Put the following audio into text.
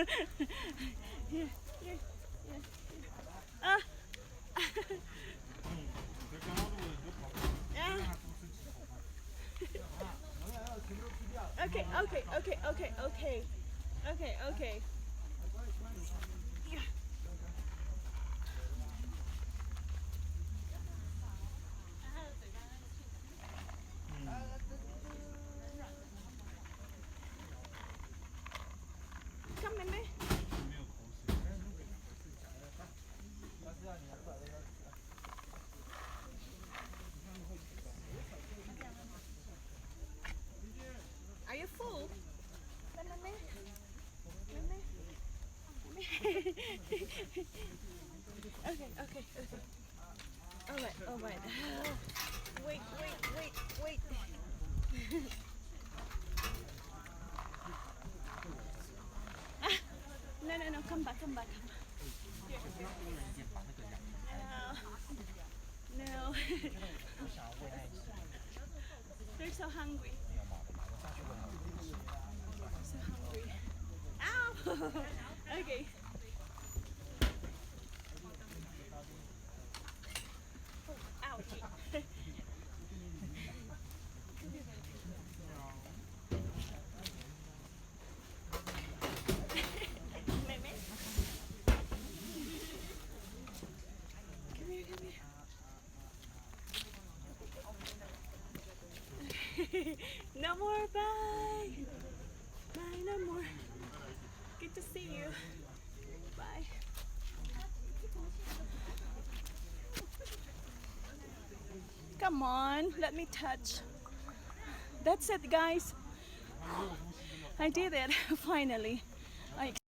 Here, here, here. Ah. Yeah. Okay, okay, okay, okay, okay. Okay, okay. Yeah. Come in there. Are you full? Come in there. Okay, okay, okay. Alright, alright. Wait, wait, wait, wait. Ah, no, no, no, come back, come back. Here, here. No, no. They're so hungry. So hungry. Ow! Okay. Oh, ouchie. Meme. Come here, come here. No more, bye. Bye, no more. Good to see you. Bye. Come on, let me touch. That's it, guys. I did it, finally. I